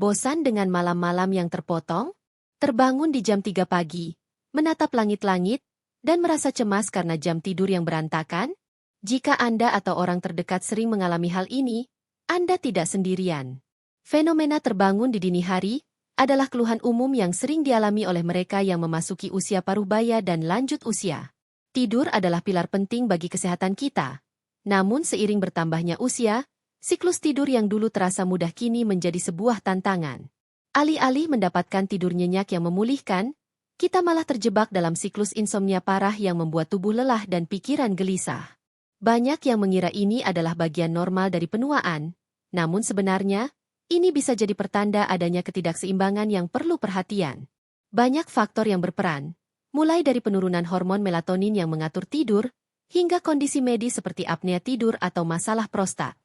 Bosan dengan malam-malam yang terpotong? Terbangun di jam 3 pagi, menatap langit-langit, dan merasa cemas karena jam tidur yang berantakan? Jika Anda atau orang terdekat sering mengalami hal ini, Anda tidak sendirian. Fenomena terbangun di dini hari adalah keluhan umum yang sering dialami oleh mereka yang memasuki usia paruh baya dan lanjut usia. Tidur adalah pilar penting bagi kesehatan kita. Namun seiring bertambahnya usia, siklus tidur yang dulu terasa mudah kini menjadi sebuah tantangan. Alih-alih mendapatkan tidur nyenyak yang memulihkan, kita malah terjebak dalam siklus insomnia parah yang membuat tubuh lelah dan pikiran gelisah. Banyak yang mengira ini adalah bagian normal dari penuaan, namun sebenarnya, ini bisa jadi pertanda adanya ketidakseimbangan yang perlu perhatian. Banyak faktor yang berperan, mulai dari penurunan hormon melatonin yang mengatur tidur, hingga kondisi medis seperti apnea tidur atau masalah prostat.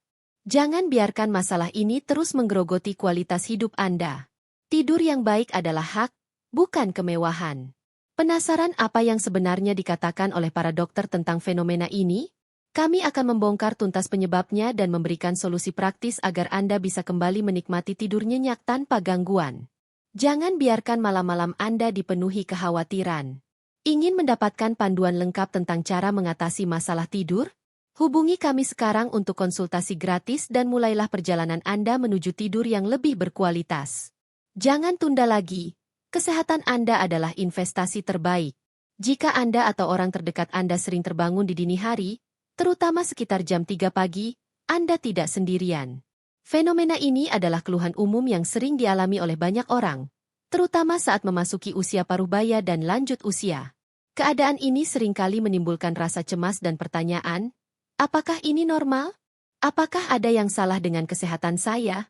Jangan biarkan masalah ini terus menggerogoti kualitas hidup Anda. Tidur yang baik adalah hak, bukan kemewahan. Penasaran apa yang sebenarnya dikatakan oleh para dokter tentang fenomena ini? Kami akan membongkar tuntas penyebabnya dan memberikan solusi praktis agar Anda bisa kembali menikmati tidur nyenyak tanpa gangguan. Jangan biarkan malam-malam Anda dipenuhi kekhawatiran. Ingin mendapatkan panduan lengkap tentang cara mengatasi masalah tidur? Hubungi kami sekarang untuk konsultasi gratis dan mulailah perjalanan Anda menuju tidur yang lebih berkualitas. Jangan tunda lagi. Kesehatan Anda adalah investasi terbaik. Jika Anda atau orang terdekat Anda sering terbangun di dini hari, terutama sekitar jam 3 pagi, Anda tidak sendirian. Fenomena ini adalah keluhan umum yang sering dialami oleh banyak orang, terutama saat memasuki usia paruh-baya dan lanjut usia. Keadaan ini seringkali menimbulkan rasa cemas dan pertanyaan, apakah ini normal? Apakah ada yang salah dengan kesehatan saya?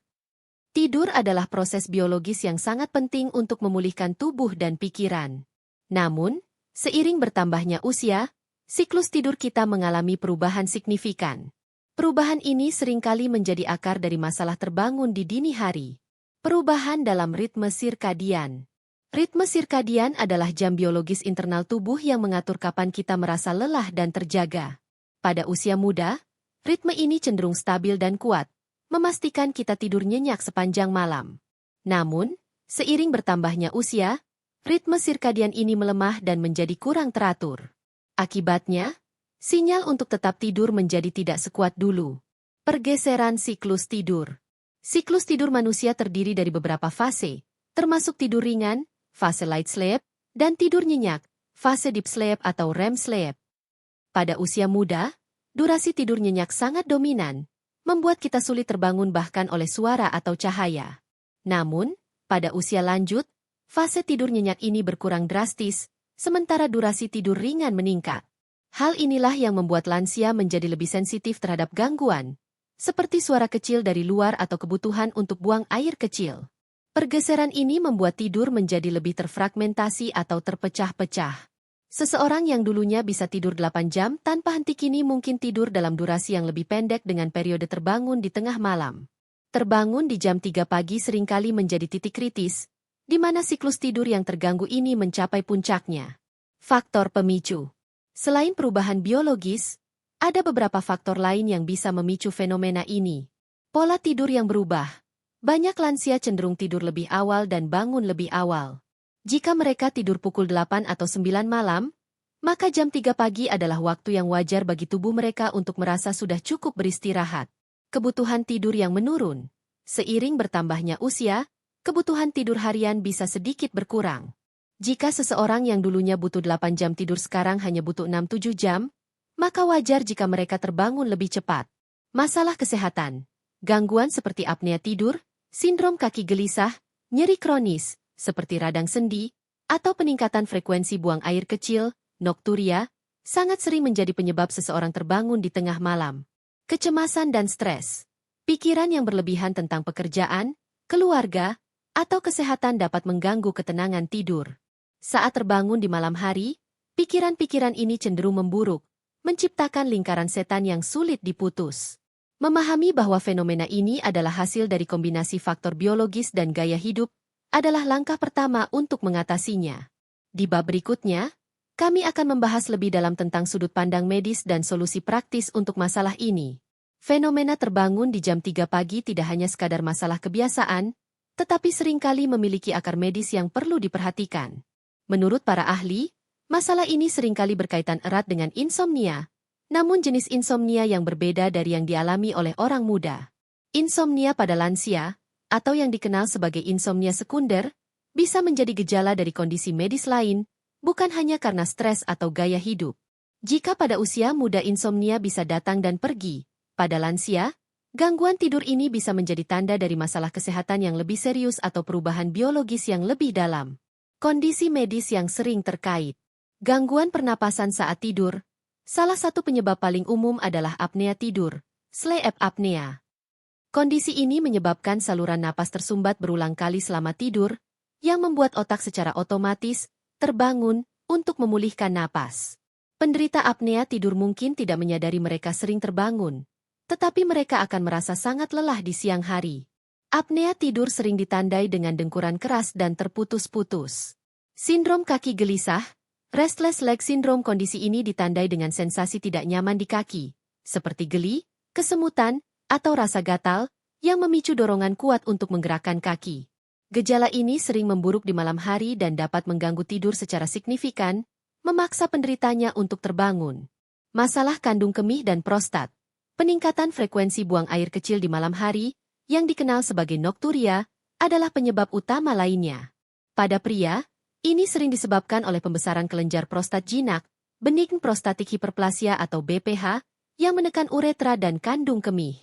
Tidur adalah proses biologis yang sangat penting untuk memulihkan tubuh dan pikiran. Namun, seiring bertambahnya usia, siklus tidur kita mengalami perubahan signifikan. Perubahan ini seringkali menjadi akar dari masalah terbangun di dini hari. Perubahan dalam ritme sirkadian. Ritme sirkadian adalah jam biologis internal tubuh yang mengatur kapan kita merasa lelah dan terjaga. Pada usia muda, ritme ini cenderung stabil dan kuat, memastikan kita tidur nyenyak sepanjang malam. Namun, seiring bertambahnya usia, ritme sirkadian ini melemah dan menjadi kurang teratur. Akibatnya, sinyal untuk tetap tidur menjadi tidak sekuat dulu. Pergeseran siklus tidur. Siklus tidur manusia terdiri dari beberapa fase, termasuk tidur ringan, fase light sleep, dan tidur nyenyak, fase deep sleep atau REM sleep. Pada usia muda, durasi tidur nyenyak sangat dominan, membuat kita sulit terbangun bahkan oleh suara atau cahaya. Namun, pada usia lanjut, fase tidur nyenyak ini berkurang drastis, sementara durasi tidur ringan meningkat. Hal inilah yang membuat lansia menjadi lebih sensitif terhadap gangguan, seperti suara kecil dari luar atau kebutuhan untuk buang air kecil. Pergeseran ini membuat tidur menjadi lebih terfragmentasi atau terpecah-pecah. Seseorang yang dulunya bisa tidur 8 jam tanpa henti kini mungkin tidur dalam durasi yang lebih pendek dengan periode terbangun di tengah malam. Terbangun di jam 3 pagi seringkali menjadi titik kritis, di mana siklus tidur yang terganggu ini mencapai puncaknya. Faktor pemicu. Selain perubahan biologis, ada beberapa faktor lain yang bisa memicu fenomena ini. Pola tidur yang berubah. Banyak lansia cenderung tidur lebih awal dan bangun lebih awal. Jika mereka tidur pukul 8 atau 9 malam, maka jam 3 pagi adalah waktu yang wajar bagi tubuh mereka untuk merasa sudah cukup beristirahat. Kebutuhan tidur yang menurun. Seiring bertambahnya usia, kebutuhan tidur harian bisa sedikit berkurang. Jika seseorang yang dulunya butuh 8 jam tidur sekarang hanya butuh 6-7 jam, maka wajar jika mereka terbangun lebih cepat. Masalah kesehatan. Gangguan seperti apnea tidur, sindrom kaki gelisah, nyeri kronis, seperti radang sendi, atau peningkatan frekuensi buang air kecil, nokturia, sangat sering menjadi penyebab seseorang terbangun di tengah malam. Kecemasan dan stres. Pikiran yang berlebihan tentang pekerjaan, keluarga, atau kesehatan dapat mengganggu ketenangan tidur. Saat terbangun di malam hari, pikiran-pikiran ini cenderung memburuk, menciptakan lingkaran setan yang sulit diputus. Memahami bahwa fenomena ini adalah hasil dari kombinasi faktor biologis dan gaya hidup adalah langkah pertama untuk mengatasinya. Di bab berikutnya, kami akan membahas lebih dalam tentang sudut pandang medis dan solusi praktis untuk masalah ini. Fenomena terbangun di jam 3 pagi tidak hanya sekadar masalah kebiasaan, tetapi seringkali memiliki akar medis yang perlu diperhatikan. Menurut para ahli, masalah ini seringkali berkaitan erat dengan insomnia, namun jenis insomnia yang berbeda dari yang dialami oleh orang muda. Insomnia pada lansia, atau yang dikenal sebagai insomnia sekunder, bisa menjadi gejala dari kondisi medis lain, bukan hanya karena stres atau gaya hidup. Jika pada usia muda insomnia bisa datang dan pergi, pada lansia, gangguan tidur ini bisa menjadi tanda dari masalah kesehatan yang lebih serius atau perubahan biologis yang lebih dalam. Kondisi medis yang sering terkait. Gangguan pernapasan saat tidur. Salah satu penyebab paling umum adalah apnea tidur, sleep apnea. Kondisi ini menyebabkan saluran napas tersumbat berulang kali selama tidur, yang membuat otak secara otomatis terbangun untuk memulihkan napas. Penderita apnea tidur mungkin tidak menyadari mereka sering terbangun, tetapi mereka akan merasa sangat lelah di siang hari. Apnea tidur sering ditandai dengan dengkuran keras dan terputus-putus. Sindrom kaki gelisah. Restless leg syndrome. Kondisi ini ditandai dengan sensasi tidak nyaman di kaki, seperti geli, kesemutan, atau rasa gatal, yang memicu dorongan kuat untuk menggerakkan kaki. Gejala ini sering memburuk di malam hari dan dapat mengganggu tidur secara signifikan, memaksa penderitanya untuk terbangun. Masalah kandung kemih dan prostat. Peningkatan frekuensi buang air kecil di malam hari, yang dikenal sebagai nokturia, adalah penyebab utama lainnya. Pada pria, ini sering disebabkan oleh pembesaran kelenjar prostat jinak, benign prostatic hyperplasia atau BPH, yang menekan uretra dan kandung kemih.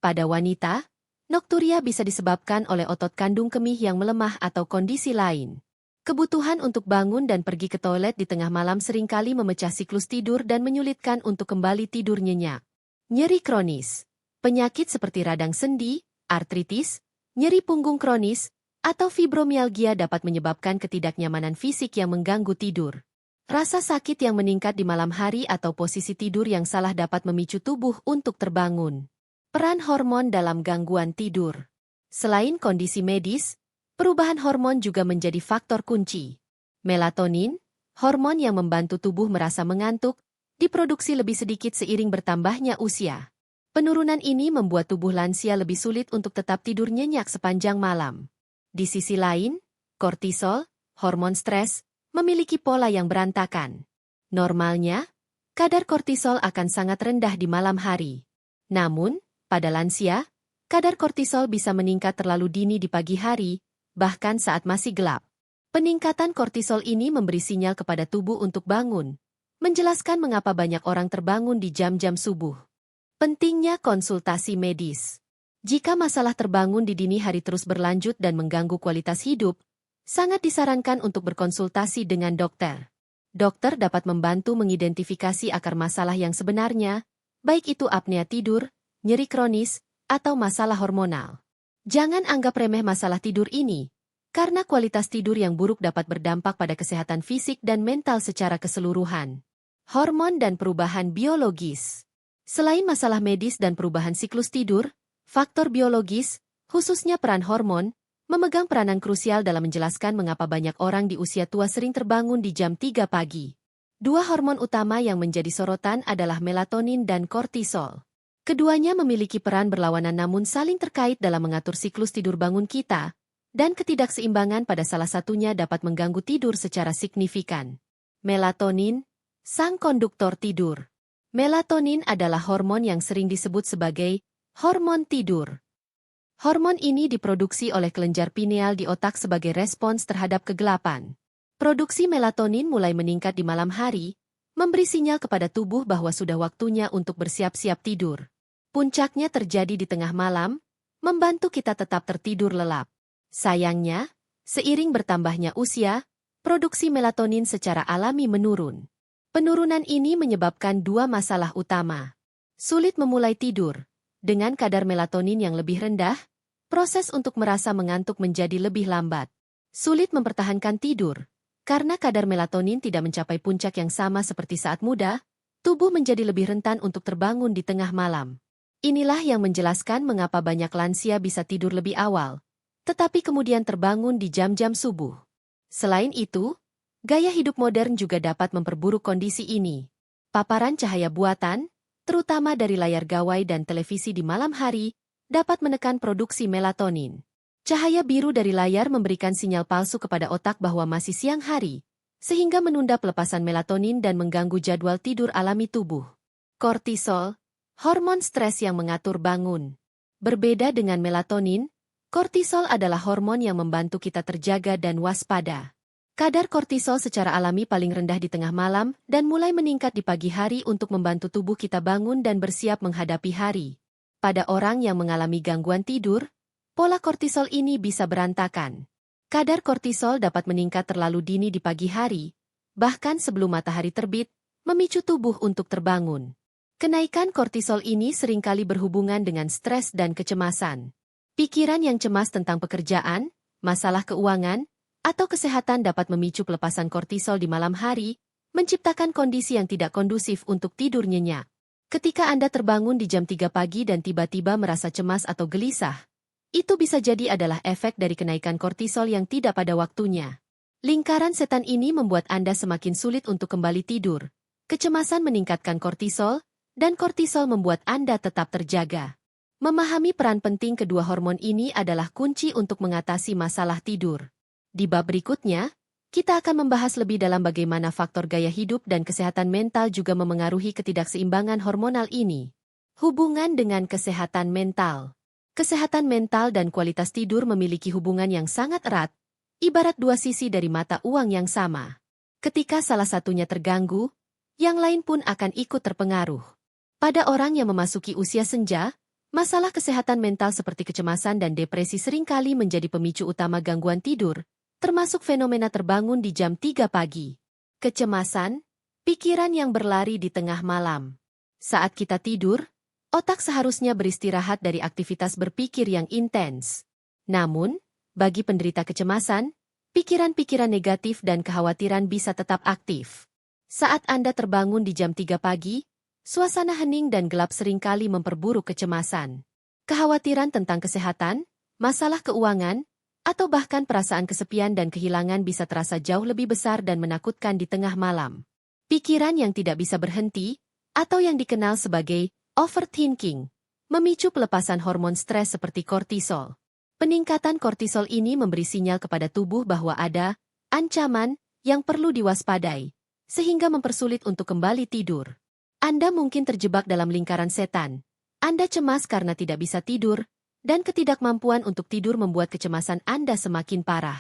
Pada wanita, nokturia bisa disebabkan oleh otot kandung kemih yang melemah atau kondisi lain. Kebutuhan untuk bangun dan pergi ke toilet di tengah malam seringkali memecah siklus tidur dan menyulitkan untuk kembali tidur nyenyak. Nyeri kronis. Penyakit seperti radang sendi, artritis, nyeri punggung kronis, atau fibromialgia dapat menyebabkan ketidaknyamanan fisik yang mengganggu tidur. Rasa sakit yang meningkat di malam hari atau posisi tidur yang salah dapat memicu tubuh untuk terbangun. Peran hormon dalam gangguan tidur. Selain kondisi medis, perubahan hormon juga menjadi faktor kunci. Melatonin, hormon yang membantu tubuh merasa mengantuk, diproduksi lebih sedikit seiring bertambahnya usia. Penurunan ini membuat tubuh lansia lebih sulit untuk tetap tidur nyenyak sepanjang malam. Di sisi lain, kortisol, hormon stres, memiliki pola yang berantakan. Normalnya, kadar kortisol akan sangat rendah di malam hari. Namun, pada lansia, kadar kortisol bisa meningkat terlalu dini di pagi hari, bahkan saat masih gelap. Peningkatan kortisol ini memberi sinyal kepada tubuh untuk bangun, menjelaskan mengapa banyak orang terbangun di jam-jam subuh. Pentingnya konsultasi medis. Jika masalah terbangun di dini hari terus berlanjut dan mengganggu kualitas hidup, sangat disarankan untuk berkonsultasi dengan dokter. Dokter dapat membantu mengidentifikasi akar masalah yang sebenarnya, baik itu apnea tidur, nyeri kronis, atau masalah hormonal. Jangan anggap remeh masalah tidur ini, karena kualitas tidur yang buruk dapat berdampak pada kesehatan fisik dan mental secara keseluruhan. Hormon dan perubahan biologis. Selain masalah medis dan perubahan siklus tidur, faktor biologis, khususnya peran hormon, memegang peranan krusial dalam menjelaskan mengapa banyak orang di usia tua sering terbangun di jam 3 pagi. Dua hormon utama yang menjadi sorotan adalah melatonin dan kortisol. Keduanya memiliki peran berlawanan namun saling terkait dalam mengatur siklus tidur bangun kita, dan ketidakseimbangan pada salah satunya dapat mengganggu tidur secara signifikan. Melatonin, sang konduktor tidur. Melatonin adalah hormon yang sering disebut sebagai hormon tidur. Hormon ini diproduksi oleh kelenjar pineal di otak sebagai respons terhadap kegelapan. Produksi melatonin mulai meningkat di malam hari, memberi sinyal kepada tubuh bahwa sudah waktunya untuk bersiap-siap tidur. Puncaknya terjadi di tengah malam, membantu kita tetap tertidur lelap. Sayangnya, seiring bertambahnya usia, produksi melatonin secara alami menurun. Penurunan ini menyebabkan dua masalah utama. Sulit memulai tidur. Dengan kadar melatonin yang lebih rendah, proses untuk merasa mengantuk menjadi lebih lambat. Sulit mempertahankan tidur. Karena kadar melatonin tidak mencapai puncak yang sama seperti saat muda, tubuh menjadi lebih rentan untuk terbangun di tengah malam. Inilah yang menjelaskan mengapa banyak lansia bisa tidur lebih awal, tetapi kemudian terbangun di jam-jam subuh. Selain itu, gaya hidup modern juga dapat memperburuk kondisi ini. Paparan cahaya buatan, terutama dari layar gawai dan televisi di malam hari, dapat menekan produksi melatonin. Cahaya biru dari layar memberikan sinyal palsu kepada otak bahwa masih siang hari, sehingga menunda pelepasan melatonin dan mengganggu jadwal tidur alami tubuh. Kortisol, hormon stres yang mengatur bangun. Berbeda dengan melatonin, kortisol adalah hormon yang membantu kita terjaga dan waspada. Kadar kortisol secara alami paling rendah di tengah malam dan mulai meningkat di pagi hari untuk membantu tubuh kita bangun dan bersiap menghadapi hari. Pada orang yang mengalami gangguan tidur, pola kortisol ini bisa berantakan. Kadar kortisol dapat meningkat terlalu dini di pagi hari, bahkan sebelum matahari terbit, memicu tubuh untuk terbangun. Kenaikan kortisol ini seringkali berhubungan dengan stres dan kecemasan. Pikiran yang cemas tentang pekerjaan, masalah keuangan, atau kesehatan dapat memicu pelepasan kortisol di malam hari, menciptakan kondisi yang tidak kondusif untuk tidur nyenyak. Ketika Anda terbangun di jam 3 pagi dan tiba-tiba merasa cemas atau gelisah, itu bisa jadi adalah efek dari kenaikan kortisol yang tidak pada waktunya. Lingkaran setan ini membuat Anda semakin sulit untuk kembali tidur. Kecemasan meningkatkan kortisol, dan kortisol membuat Anda tetap terjaga. Memahami peran penting kedua hormon ini adalah kunci untuk mengatasi masalah tidur. Di bab berikutnya, kita akan membahas lebih dalam bagaimana faktor gaya hidup dan kesehatan mental juga memengaruhi ketidakseimbangan hormonal ini. Hubungan dengan kesehatan mental. Kesehatan mental dan kualitas tidur memiliki hubungan yang sangat erat, ibarat dua sisi dari mata uang yang sama. Ketika salah satunya terganggu, yang lain pun akan ikut terpengaruh. Pada orang yang memasuki usia senja, masalah kesehatan mental seperti kecemasan dan depresi seringkali menjadi pemicu utama gangguan tidur, termasuk fenomena terbangun di jam 3 pagi. Kecemasan, pikiran yang berlari di tengah malam. Saat kita tidur, otak seharusnya beristirahat dari aktivitas berpikir yang intens. Namun, bagi penderita kecemasan, pikiran-pikiran negatif dan kekhawatiran bisa tetap aktif. Saat Anda terbangun di jam 3 pagi, suasana hening dan gelap seringkali memperburuk kecemasan. Kekhawatiran tentang kesehatan, masalah keuangan, atau bahkan perasaan kesepian dan kehilangan bisa terasa jauh lebih besar dan menakutkan di tengah malam. Pikiran yang tidak bisa berhenti, atau yang dikenal sebagai overthinking, memicu pelepasan hormon stres seperti kortisol. Peningkatan kortisol ini memberi sinyal kepada tubuh bahwa ada ancaman yang perlu diwaspadai, sehingga mempersulit untuk kembali tidur. Anda mungkin terjebak dalam lingkaran setan. Anda cemas karena tidak bisa tidur, dan ketidakmampuan untuk tidur membuat kecemasan Anda semakin parah.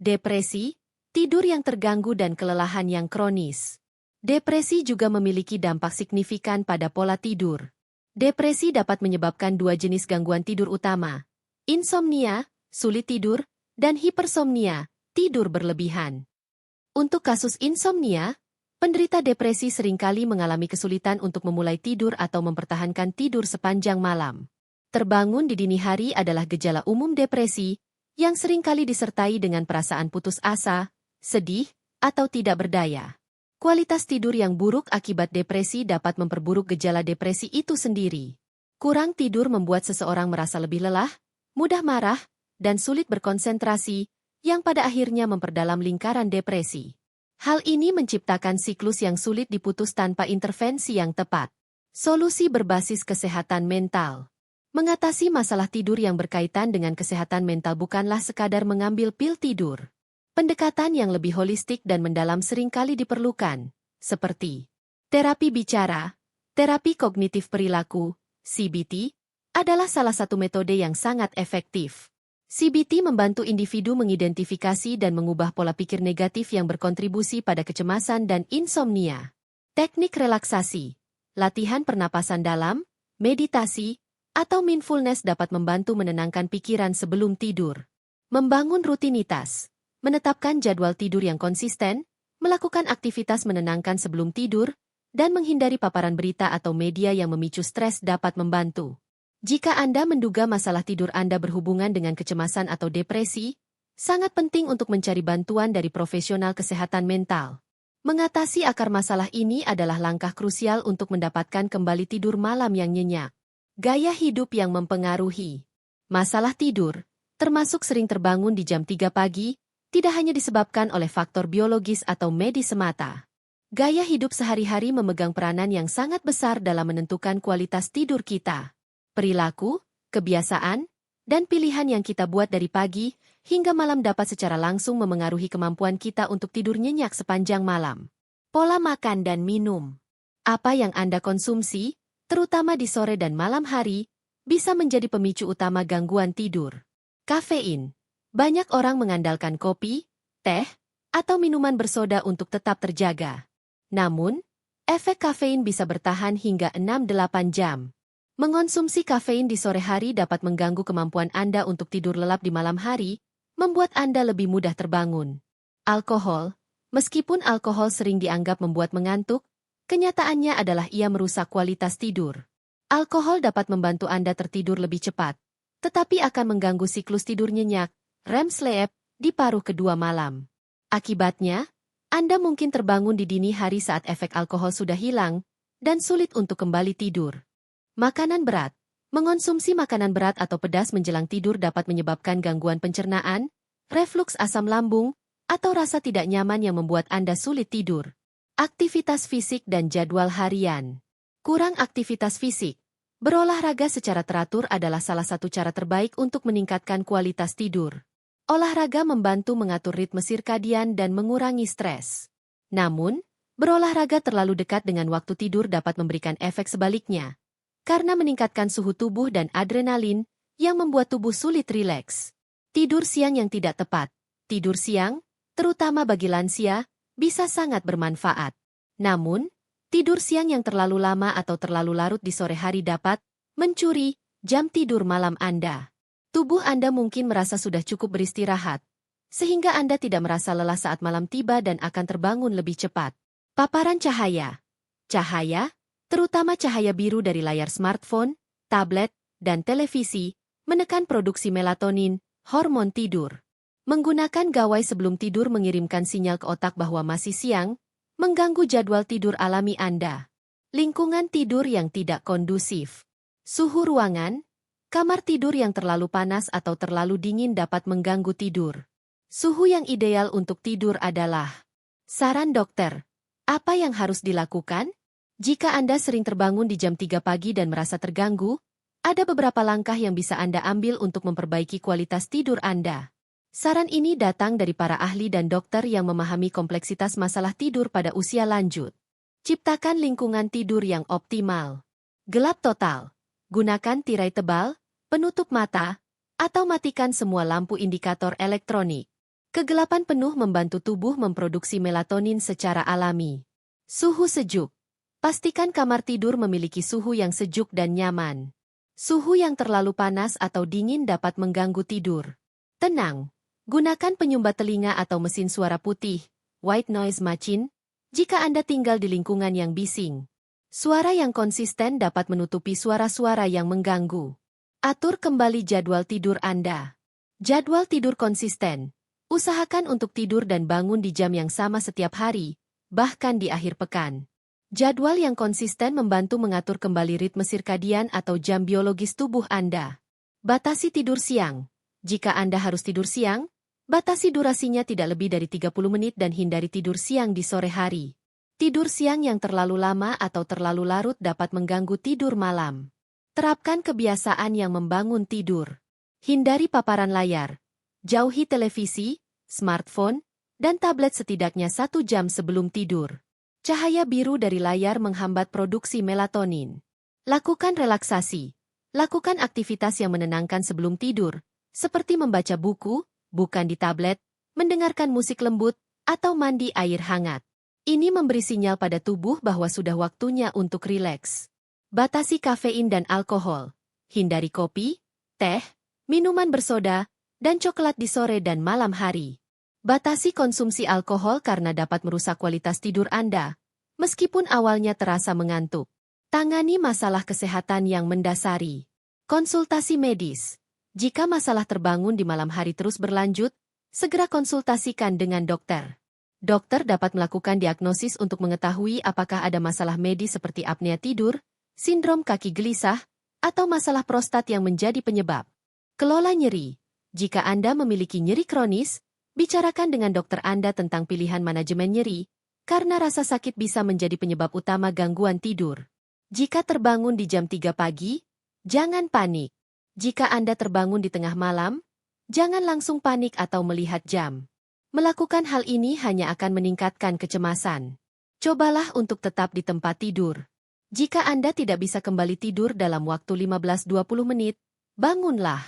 Depresi, tidur yang terganggu dan kelelahan yang kronis. Depresi juga memiliki dampak signifikan pada pola tidur. Depresi dapat menyebabkan dua jenis gangguan tidur utama: insomnia, sulit tidur, dan hipersomnia, tidur berlebihan. Untuk kasus insomnia, penderita depresi seringkali mengalami kesulitan untuk memulai tidur atau mempertahankan tidur sepanjang malam. Terbangun di dini hari adalah gejala umum depresi, yang seringkali disertai dengan perasaan putus asa, sedih, atau tidak berdaya. Kualitas tidur yang buruk akibat depresi dapat memperburuk gejala depresi itu sendiri. Kurang tidur membuat seseorang merasa lebih lelah, mudah marah, dan sulit berkonsentrasi, yang pada akhirnya memperdalam lingkaran depresi. Hal ini menciptakan siklus yang sulit diputus tanpa intervensi yang tepat. Solusi berbasis kesehatan mental. Mengatasi masalah tidur yang berkaitan dengan kesehatan mental bukanlah sekadar mengambil pil tidur. Pendekatan yang lebih holistik dan mendalam seringkali diperlukan, seperti terapi bicara, terapi kognitif perilaku, CBT, adalah salah satu metode yang sangat efektif. CBT membantu individu mengidentifikasi dan mengubah pola pikir negatif yang berkontribusi pada kecemasan dan insomnia. Teknik relaksasi, latihan pernapasan dalam, meditasi, atau mindfulness dapat membantu menenangkan pikiran sebelum tidur. Membangun rutinitas, menetapkan jadwal tidur yang konsisten, melakukan aktivitas menenangkan sebelum tidur, dan menghindari paparan berita atau media yang memicu stres dapat membantu. Jika Anda menduga masalah tidur Anda berhubungan dengan kecemasan atau depresi, sangat penting untuk mencari bantuan dari profesional kesehatan mental. Mengatasi akar masalah ini adalah langkah krusial untuk mendapatkan kembali tidur malam yang nyenyak. Gaya hidup yang mempengaruhi. Masalah tidur, termasuk sering terbangun di jam 3 pagi, tidak hanya disebabkan oleh faktor biologis atau medis semata. Gaya hidup sehari-hari memegang peranan yang sangat besar dalam menentukan kualitas tidur kita. Perilaku, kebiasaan, dan pilihan yang kita buat dari pagi hingga malam dapat secara langsung memengaruhi kemampuan kita untuk tidur nyenyak sepanjang malam. Pola makan dan minum. Apa yang Anda konsumsi, terutama di sore dan malam hari, bisa menjadi pemicu utama gangguan tidur. Kafein. Banyak orang mengandalkan kopi, teh, atau minuman bersoda untuk tetap terjaga. Namun, efek kafein bisa bertahan hingga 6-8 jam. Mengonsumsi kafein di sore hari dapat mengganggu kemampuan Anda untuk tidur lelap di malam hari, membuat Anda lebih mudah terbangun. Alkohol. Meskipun alkohol sering dianggap membuat mengantuk, kenyataannya adalah ia merusak kualitas tidur. Alkohol dapat membantu Anda tertidur lebih cepat, tetapi akan mengganggu siklus tidur nyenyak, REM sleep, di paruh kedua malam. Akibatnya, Anda mungkin terbangun di dini hari saat efek alkohol sudah hilang, dan sulit untuk kembali tidur. Makanan berat. Mengonsumsi makanan berat atau pedas menjelang tidur dapat menyebabkan gangguan pencernaan, refluks asam lambung, atau rasa tidak nyaman yang membuat Anda sulit tidur. Aktivitas fisik dan jadwal harian. Kurang aktivitas fisik. Berolahraga secara teratur adalah salah satu cara terbaik untuk meningkatkan kualitas tidur. Olahraga membantu mengatur ritme sirkadian dan mengurangi stres. Namun, berolahraga terlalu dekat dengan waktu tidur dapat memberikan efek sebaliknya, karena meningkatkan suhu tubuh dan adrenalin yang membuat tubuh sulit rileks. Tidur siang yang tidak tepat. Tidur siang, terutama bagi lansia, bisa sangat bermanfaat. Namun, tidur siang yang terlalu lama atau terlalu larut di sore hari dapat mencuri jam tidur malam Anda. Tubuh Anda mungkin merasa sudah cukup beristirahat, sehingga Anda tidak merasa lelah saat malam tiba dan akan terbangun lebih cepat. Paparan cahaya. Cahaya, terutama cahaya biru dari layar smartphone, tablet, dan televisi, menekan produksi melatonin, hormon tidur. Menggunakan gawai sebelum tidur mengirimkan sinyal ke otak bahwa masih siang, mengganggu jadwal tidur alami Anda. Lingkungan tidur yang tidak kondusif. Suhu ruangan. Kamar tidur yang terlalu panas atau terlalu dingin dapat mengganggu tidur. Suhu yang ideal untuk tidur adalah. Saran dokter. Apa yang harus dilakukan? Jika Anda sering terbangun di jam 3 pagi dan merasa terganggu, ada beberapa langkah yang bisa Anda ambil untuk memperbaiki kualitas tidur Anda. Saran ini datang dari para ahli dan dokter yang memahami kompleksitas masalah tidur pada usia lanjut. Ciptakan lingkungan tidur yang optimal. Gelap total. Gunakan tirai tebal, penutup mata, atau matikan semua lampu indikator elektronik. Kegelapan penuh membantu tubuh memproduksi melatonin secara alami. Suhu sejuk. Pastikan kamar tidur memiliki suhu yang sejuk dan nyaman. Suhu yang terlalu panas atau dingin dapat mengganggu tidur. Tenang. Gunakan penyumbat telinga atau mesin suara putih, white noise machine, jika Anda tinggal di lingkungan yang bising. Suara yang konsisten dapat menutupi suara-suara yang mengganggu. Atur kembali jadwal tidur Anda. Jadwal tidur konsisten. Usahakan untuk tidur dan bangun di jam yang sama setiap hari, bahkan di akhir pekan. Jadwal yang konsisten membantu mengatur kembali ritme sirkadian atau jam biologis tubuh Anda. Batasi tidur siang. Jika Anda harus tidur siang, batasi durasinya tidak lebih dari 30 menit dan hindari tidur siang di sore hari. Tidur siang yang terlalu lama atau terlalu larut dapat mengganggu tidur malam. Terapkan kebiasaan yang membangun tidur. Hindari paparan layar. Jauhi televisi, smartphone, dan tablet setidaknya 1 jam sebelum tidur. Cahaya biru dari layar menghambat produksi melatonin. Lakukan relaksasi. Lakukan aktivitas yang menenangkan sebelum tidur, seperti membaca buku, bukan di tablet, mendengarkan musik lembut, atau mandi air hangat. Ini memberi sinyal pada tubuh bahwa sudah waktunya untuk rileks. Batasi kafein dan alkohol. Hindari kopi, teh, minuman bersoda, dan coklat di sore dan malam hari. Batasi konsumsi alkohol karena dapat merusak kualitas tidur Anda, meskipun awalnya terasa mengantuk. Tangani masalah kesehatan yang mendasari. Konsultasi medis. Jika masalah terbangun di malam hari terus berlanjut, segera konsultasikan dengan dokter. Dokter dapat melakukan diagnosis untuk mengetahui apakah ada masalah medis seperti apnea tidur, sindrom kaki gelisah, atau masalah prostat yang menjadi penyebab. Kelola nyeri. Jika Anda memiliki nyeri kronis, bicarakan dengan dokter Anda tentang pilihan manajemen nyeri, karena rasa sakit bisa menjadi penyebab utama gangguan tidur. Jika terbangun di jam 3 pagi, jangan panik. Jika Anda terbangun di tengah malam, jangan langsung panik atau melihat jam. Melakukan hal ini hanya akan meningkatkan kecemasan. Cobalah untuk tetap di tempat tidur. Jika Anda tidak bisa kembali tidur dalam waktu 15-20 menit, bangunlah.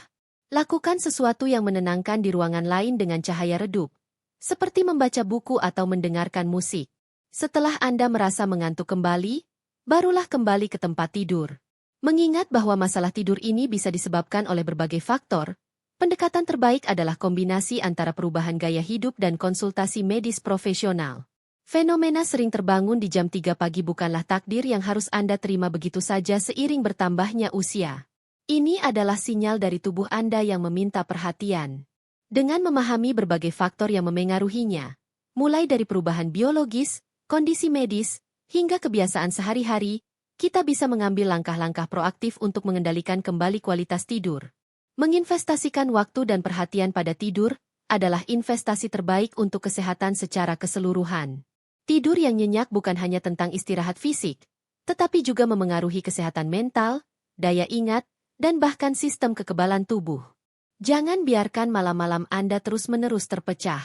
Lakukan sesuatu yang menenangkan di ruangan lain dengan cahaya redup, seperti membaca buku atau mendengarkan musik. Setelah Anda merasa mengantuk kembali, barulah kembali ke tempat tidur. Mengingat bahwa masalah tidur ini bisa disebabkan oleh berbagai faktor, pendekatan terbaik adalah kombinasi antara perubahan gaya hidup dan konsultasi medis profesional. Fenomena sering terbangun di jam 3 pagi bukanlah takdir yang harus Anda terima begitu saja seiring bertambahnya usia. Ini adalah sinyal dari tubuh Anda yang meminta perhatian. Dengan memahami berbagai faktor yang memengaruhinya, mulai dari perubahan biologis, kondisi medis, hingga kebiasaan sehari-hari, kita bisa mengambil langkah-langkah proaktif untuk mengendalikan kembali kualitas tidur. Menginvestasikan waktu dan perhatian pada tidur adalah investasi terbaik untuk kesehatan secara keseluruhan. Tidur yang nyenyak bukan hanya tentang istirahat fisik, tetapi juga memengaruhi kesehatan mental, daya ingat, dan bahkan sistem kekebalan tubuh. Jangan biarkan malam-malam Anda terus-menerus terpecah.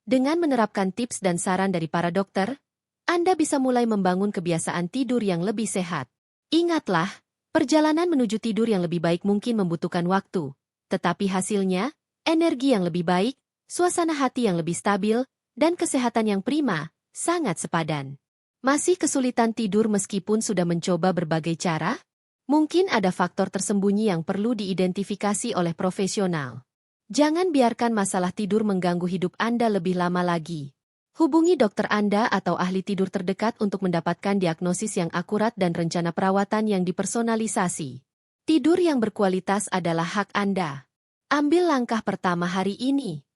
Dengan menerapkan tips dan saran dari para dokter, Anda bisa mulai membangun kebiasaan tidur yang lebih sehat. Ingatlah, perjalanan menuju tidur yang lebih baik mungkin membutuhkan waktu, tetapi hasilnya, energi yang lebih baik, suasana hati yang lebih stabil, dan kesehatan yang prima, sangat sepadan. Masih kesulitan tidur meskipun sudah mencoba berbagai cara? Mungkin ada faktor tersembunyi yang perlu diidentifikasi oleh profesional. Jangan biarkan masalah tidur mengganggu hidup Anda lebih lama lagi. Hubungi dokter Anda atau ahli tidur terdekat untuk mendapatkan diagnosis yang akurat dan rencana perawatan yang dipersonalisasi. Tidur yang berkualitas adalah hak Anda. Ambil langkah pertama hari ini.